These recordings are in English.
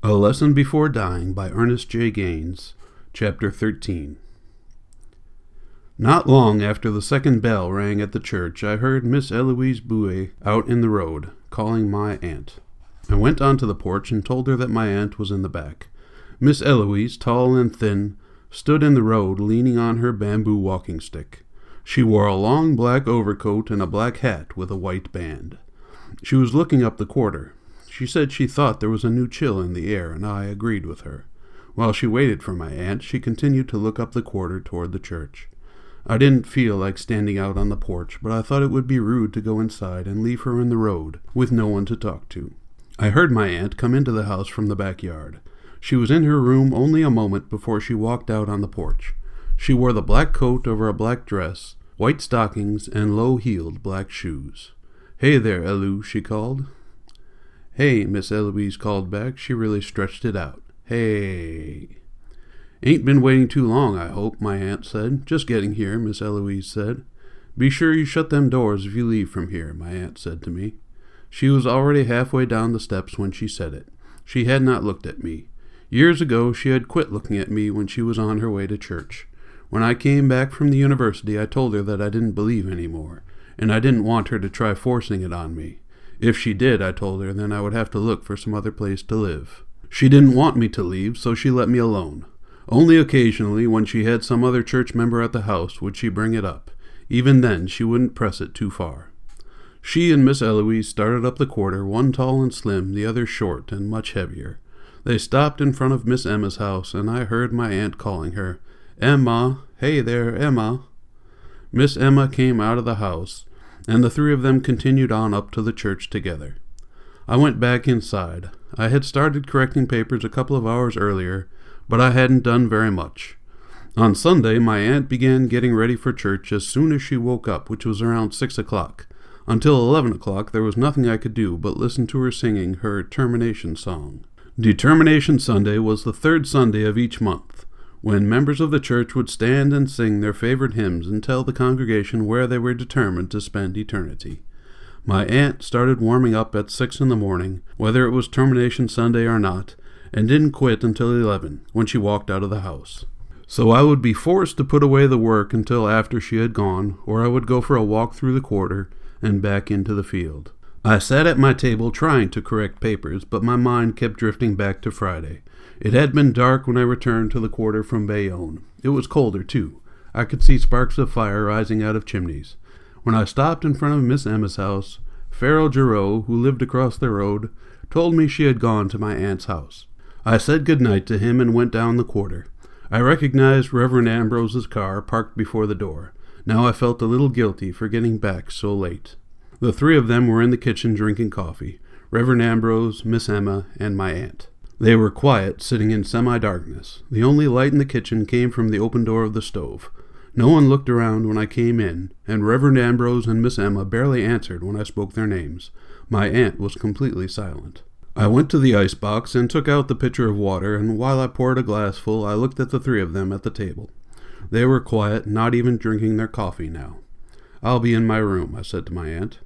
A Lesson Before Dying by Ernest J. Gaines, Chapter 13. Not long after the second bell rang at the church, I heard Miss Eloise Bouet out in the road, calling my aunt. I went onto the porch and told her that my aunt was in the back. Miss Eloise, tall and thin, stood in the road leaning on her bamboo walking stick. She wore a long black overcoat and a black hat with a white band. She was looking up the quarter. She said she thought there was a new chill in the air, and I agreed with her. While she waited for my aunt, she continued to look up the quarter toward the church. I didn't feel like standing out on the porch, but I thought it would be rude to go inside and leave her in the road with no one to talk to. I heard my aunt come into the house from the backyard. She was in her room only a moment before she walked out on the porch. She wore the black coat over a black dress, white stockings, and low-heeled black shoes. "Hey there, Elu," she called. "Hey," Miss Eloise called back. She really stretched it out. "Hey." "Ain't been waiting too long, I hope," my aunt said. "Just getting here," Miss Eloise said. "Be sure you shut them doors if you leave from here," my aunt said to me. She was already halfway down the steps when she said it. She had not looked at me. Years ago, she had quit looking at me when she was on her way to church. When I came back from the university, I told her that I didn't believe anymore, and I didn't want her to try forcing it on me. If she did, I told her, then I would have to look for some other place to live. She didn't want me to leave, so she let me alone. Only occasionally, when she had some other church member at the house, would she bring it up. Even then, she wouldn't press it too far. She and Miss Eloise started up the quarter, one tall and slim, the other short and much heavier. They stopped in front of Miss Emma's house, and I heard my aunt calling her, "Emma, hey there, Emma." Miss Emma came out of the house, and the three of them continued on up to the church together. I went back inside. I had started correcting papers a couple of hours earlier, but I hadn't done very much. On Sunday, my aunt began getting ready for church as soon as she woke up, which was around 6 o'clock. Until 11 o'clock, there was nothing I could do but listen to her singing her termination song. Determination Sunday was the third Sunday of each month, when members of the church would stand and sing their favorite hymns and tell the congregation where they were determined to spend eternity. My aunt started warming up at 6 in the morning, whether it was Termination Sunday or not, and didn't quit until 11, when she walked out of the house. So I would be forced to put away the work until after she had gone, or I would go for a walk through the quarter and back into the field. I sat at my table trying to correct papers, but my mind kept drifting back to Friday. It had been dark when I returned to the quarter from Bayonne. It was colder, too. I could see sparks of fire rising out of chimneys. When I stopped in front of Miss Emma's house, Farrell Giroux, who lived across the road, told me she had gone to my aunt's house. I said good night to him and went down the quarter. I recognized Reverend Ambrose's car parked before the door. Now I felt a little guilty for getting back so late. The three of them were in the kitchen drinking coffee, Reverend Ambrose, Miss Emma, and my aunt. They were quiet, sitting in semi-darkness. The only light in the kitchen came from the open door of the stove. No one looked around when I came in, and Reverend Ambrose and Miss Emma barely answered when I spoke their names. My aunt was completely silent. I went to the icebox and took out the pitcher of water, and while I poured a glassful, I looked at the three of them at the table. They were quiet, not even drinking their coffee now. "I'll be in my room," I said to my aunt.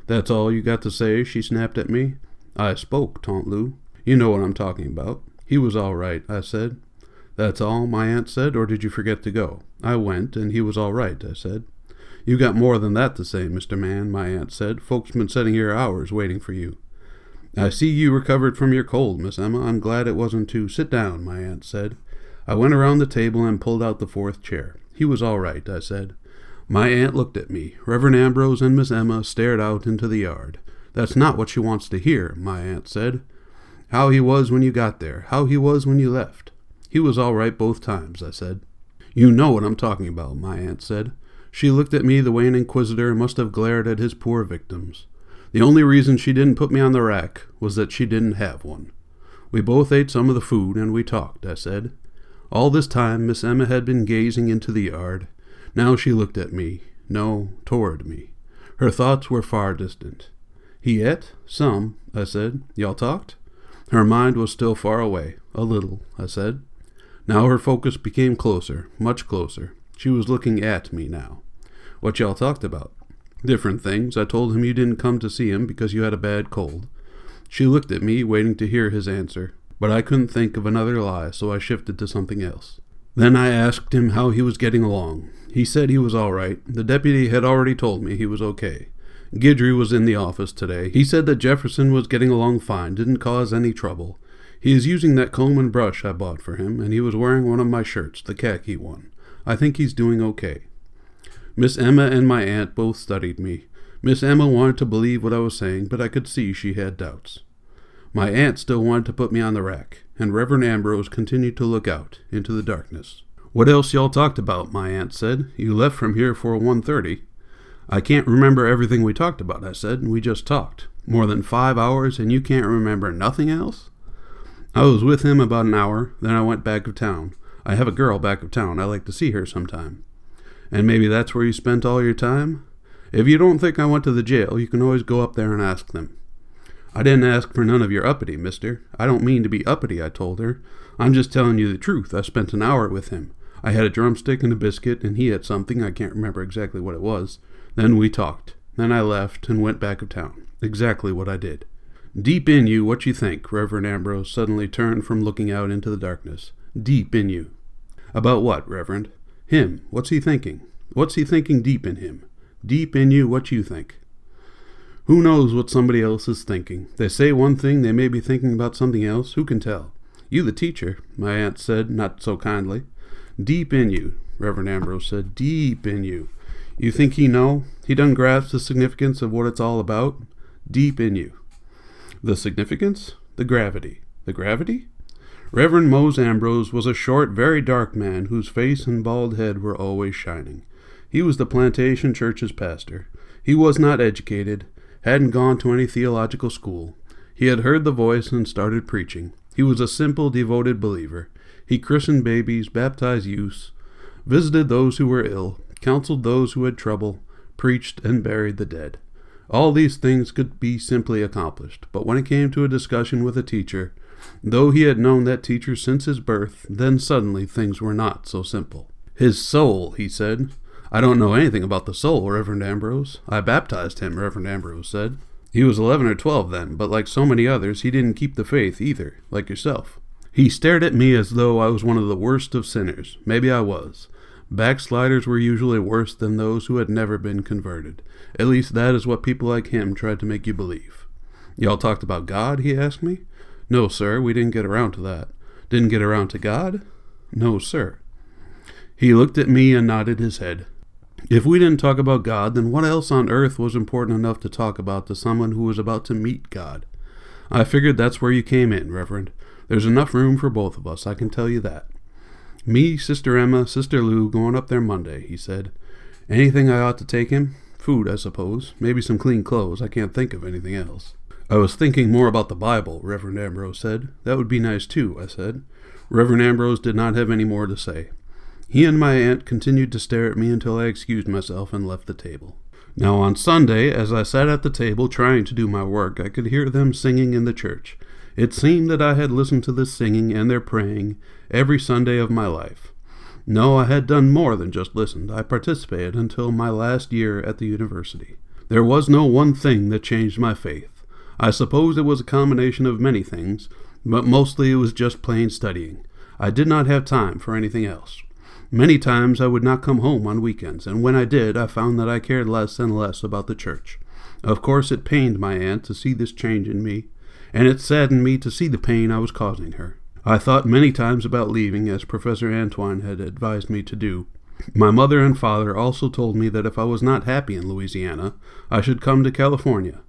"That's all you got to say?" she snapped at me. "I spoke, Tante Lou. You know what I'm talking about." "He was all right," I said. "That's all?" my aunt said, "or did you forget to go?" "I went, and he was all right," I said. "You got more than that to say, Mr. Man," my aunt said. "Folks been sitting here hours waiting for you." "I see you recovered from your cold, Miss Emma. I'm glad it wasn't too—" "Sit down," my aunt said. I went around the table and pulled out the fourth chair. "He was all right," I said. My aunt looked at me. Reverend Ambrose and Miss Emma stared out into the yard. "That's not what she wants to hear," my aunt said. "How he was when you got there, how he was when you left." "He was all right both times," I said. "You know what I'm talking about," my aunt said. She looked at me the way an inquisitor must have glared at his poor victims. The only reason she didn't put me on the rack was that she didn't have one. "We both ate some of the food, and we talked," I said. All this time Miss Emma had been gazing into the yard. Now she looked at me. No, toward me. Her thoughts were far distant. "He ate? Some," I said. "Y'all talked?" Her mind was still far away. "A little," I said. Now her focus became closer, much closer. She was looking at me now. "What y'all talked about?" "Different things. I told him you didn't come to see him because you had a bad cold." She looked at me, waiting to hear his answer. But I couldn't think of another lie, so I shifted to something else. Then I asked him how he was getting along. He said he was all right. The deputy had already told me he was okay. Guidry was in the office today. He said that Jefferson was getting along fine, didn't cause any trouble. He is using that comb and brush I bought for him, and he was wearing one of my shirts, the khaki one. I think he's doing okay. Miss Emma and my aunt both studied me. Miss Emma wanted to believe what I was saying, but I could see she had doubts. My aunt still wanted to put me on the rack, and Reverend Ambrose continued to look out into the darkness. "What else y'all talked about?" my aunt said. "You left from here for 1:30. "I can't remember everything we talked about," I said. "We just talked. More than 5 hours, and you can't remember nothing else?" "I was with him about an hour, then I went back of town. I have a girl back of town. I like to see her sometime." "And maybe that's where you spent all your time?" "If you don't think I went to the jail, you can always go up there and ask them." "I didn't ask for none of your uppity, mister. I don't mean to be uppity," I told her. "I'm just telling you the truth. I spent an hour with him. I had a drumstick and a biscuit, and he had something. I can't remember exactly what it was. Then we talked. Then I left and went back of town. Exactly what I did." "Deep in you, what you think?" Reverend Ambrose suddenly turned from looking out into the darkness. "Deep in you." "About what, Reverend?" "Him. What's he thinking? What's he thinking deep in him? Deep in you, what you think?" "Who knows what somebody else is thinking? They say one thing, they may be thinking about something else. Who can tell?" "You the teacher," my aunt said, not so kindly. "Deep in you," Reverend Ambrose said. "Deep in you. You think he know? He done grasp the significance of what it's all about? Deep in you." "The significance?" "The gravity." "The gravity?" Reverend Mose Ambrose was a short, very dark man whose face and bald head were always shining. He was the plantation church's pastor. He was not educated, hadn't gone to any theological school. He had heard the voice and started preaching. He was a simple, devoted believer. He christened babies, baptized youths, visited those who were ill, counseled those who had trouble, preached and buried the dead. All these things could be simply accomplished, but when it came to a discussion with a teacher, though he had known that teacher since his birth, then suddenly things were not so simple. "His soul," he said. "I don't know anything about the soul, Reverend Ambrose. I baptized him," Reverend Ambrose said. "He was 11 or 12 then, but like so many others, he didn't keep the faith either, like yourself." He stared at me as though I was one of the worst of sinners. Maybe I was. Backsliders were usually worse than those who had never been converted. At least that is what people like him tried to make you believe. "Y'all talked about God?" he asked me. "No, sir, we didn't get around to that." "Didn't get around to God?" "No, sir." He looked at me and nodded his head. If we didn't talk about God, then what else on earth was important enough to talk about to someone who was about to meet God? "I figured that's where you came in, Reverend. There's enough room for both of us, I can tell you that." "Me, Sister Emma, Sister Lou, going up there Monday," he said. "Anything I ought to take him? Food, I suppose. Maybe some clean clothes. I can't think of anything else." "I was thinking more about the Bible," Reverend Ambrose said. "That would be nice too," I said. Reverend Ambrose did not have any more to say. He and my aunt continued to stare at me until I excused myself and left the table. Now on Sunday, as I sat at the table trying to do my work, I could hear them singing in the church. It seemed that I had listened to this singing and their praying every Sunday of my life. No, I had done more than just listened. I participated until my last year at the university. There was no one thing that changed my faith. I suppose it was a combination of many things, but mostly it was just plain studying. I did not have time for anything else. Many times I would not come home on weekends, and when I did, I found that I cared less and less about the church. Of course, it pained my aunt to see this change in me, and it saddened me to see the pain I was causing her. I thought many times about leaving, as Professor Antoine had advised me to do. My mother and father also told me that if I was not happy in Louisiana, I should come to California.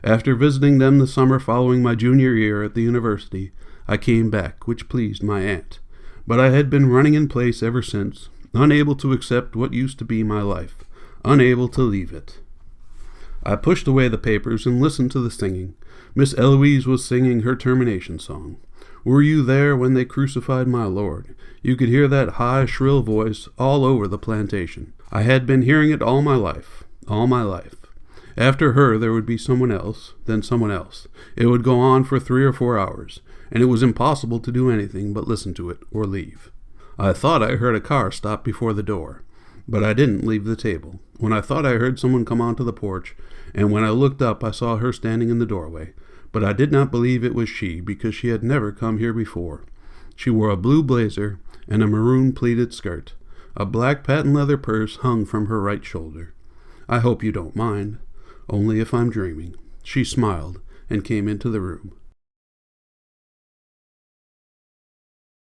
After visiting them the summer following my junior year at the university, I came back, which pleased my aunt. But I had been running in place ever since, unable to accept what used to be my life, unable to leave it. I pushed away the papers and listened to the singing. Miss Eloise was singing her termination song. "Were you there when they crucified my Lord?" You could hear that high, shrill voice all over the plantation. I had been hearing it all my life. After her there would be someone else, then someone else. It would go on for 3 or 4 hours, and it was impossible to do anything but listen to it or leave. I thought I heard a car stop before the door, but I didn't leave the table. When I thought I heard someone come onto the porch, and when I looked up I saw her standing in the doorway. but I did not believe it was she because she had never come here before. She wore a blue blazer and a maroon pleated skirt. A black patent leather purse hung from her right shoulder. I hope you don't mind. Only if I'm dreaming. She smiled and came into the room.